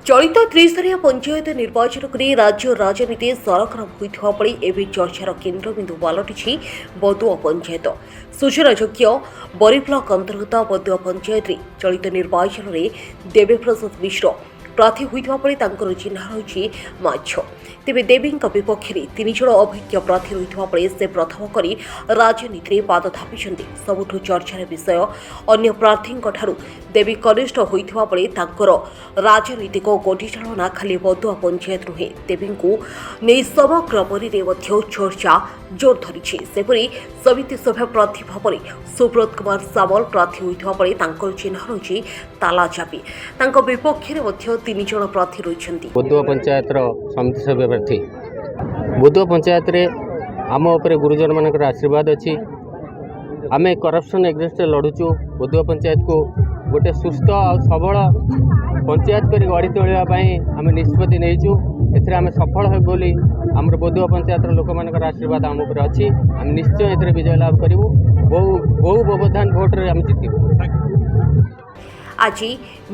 चलित त्रिस्तरीय पंचायत निर्वाचन को राज्य राजनीति सरगरम होता बेले एवं चर्चार केन्द्रबिंदु पलटि बदुआ पंचायत। सूचनायोग्य बरी ब्लक अंतर्गत बदुआ पंचायत चलित निर्वाचन में देवीप्रसाद मिश्र प्रार्थी होता बेले चिन्ह रही माछ। तेज देवी विपक्ष में 3 जन अभिज्ञ प्रार्थी रही बेले से प्रथम कर राजनीति में पाद थापिंट। सबुठ चर्चार विषय अन्य प्रार्थी देवी कनिष्ठ होता बेले राजनीतिक गोटीचालना खाली बदुआ पंचायत नुहे देवी को नहीं समग्र बरी चर्चा जोर धरी। सेपरी समिति सभ्य प्रार्थी भाव में सुब्रत कुमार सामल प्रार्थी होता बेले चिन्ह रही ताला चापी। विपक्ष में 3 जन प्रार्थी रही। बदुआ पंचायत समिति सभ्य प्रार्थी बदुआ पंचायत रे आम उपरे गुरुजन मानकर आशीर्वाद अच्छी। आम करप्शन एगेन्स्ट लड़ुचु। बदुआ पंचायत को गोटे सुस्थ और सबल पंचायत कर गढ़ी तोड़ाई आम निष्पत्ति नहींचु। एम सफल हो बोली आमर बदुआ पंचायत लोक मान आशीर्वाद आम उपर अच्छी। आम निश्चय ए विजय लाभ करूँ। बहु व्यवधान भोट्रे आम जितबू। आज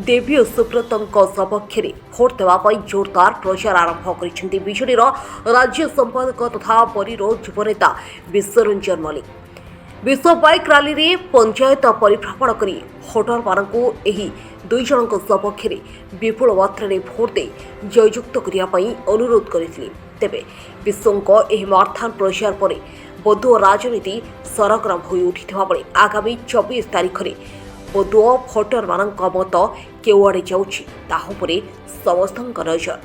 देवी और सुब्रत सपक्ष में भोट देवाई जोरदार प्रचार आरंभ कर बीजेडी राज्य संपादक तथा बरीर युवनेता विश्वरंजन मल्लिक विश्व बाइक रैली में पंचायत परिभ्रमण कर भोटर मानू 2 जन सपक्ष में विपुल मात्रा भोट दे जययुक्त करने अनुरोध करते। तेबे विश्व मारथान प्रचार पर बदुआ राजनीति सरगरम हो उठा बेले आगामी 24 तारीख में बदुआ भोटर मानक मत केउआड़े जाउछि ताहुपरे समस्त नजर।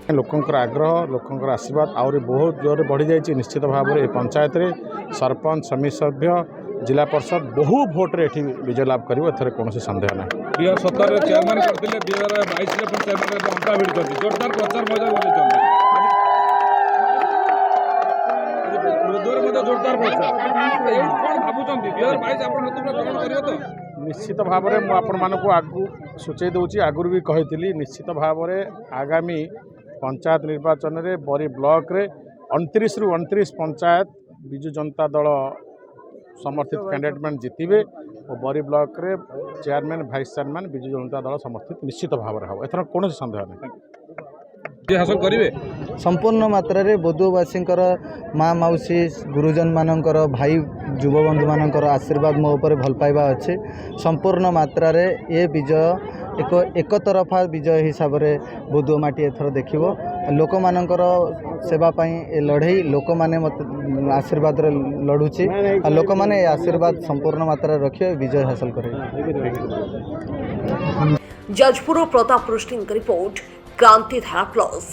लोकंकर आग्रह लोकंकर आशीर्वाद आउरी बहुत जोर बढ़ी जाइए। निश्चित भाव में पंचायत रे सरपंच समिति सभ्य जिला परिषद बहु भोट्रे एठी विजय लाभ करिवो एथरे कोनोसी संदेह ना। 2017 रे चेयरमैन करथिले 2022 रे पण चेयरमैन रे अंका भिड़ करथि जोरदार प्रचार मजा बोलैछन। बदुआ मध्ये जोरदार प्रचार ए कोन भाबुछन 2022 आपण हेतु ग्रहण करियो तो निश्चित भाव में मुझे आगु सूचई दूसरी आगुरी भी कही। निश्चित भाव में आगामी पंचायत निर्वाचन में बरी ब्लॉक रे 29 रु 29 पंचायत विजु जनता दल समर्थित कैंडिडेट मैंने जितबे और बरी ब्लॉक रे chairman vice chairman Biju Janata Dal समर्थित निश्चित भाव में हम एथर कौन सन्देह नहीं हासिल करेंगे। संपूर्ण मात्रा रे बदुआवासी माँ मौसी गुरुजन मानकर भाई युवबंधु मानकर आशीर्वाद मो उपर भल पाइबा अच्छे। संपूर्ण मात्रा रे ये विजय एक तरफा विजय हिसाब रे बदुआ माटी एथर देखिबो। लोक मानकर सेवा पई ए लड़ई लोक माने मत आशीर्वाद रे लड़ुची। लोक माने आशीर्वाद संपूर्ण मात्रा रखियो विजय हासिल करे। जजपुर प्रताप पृष्टि रिपोर्ट क्रांति धारा प्लस।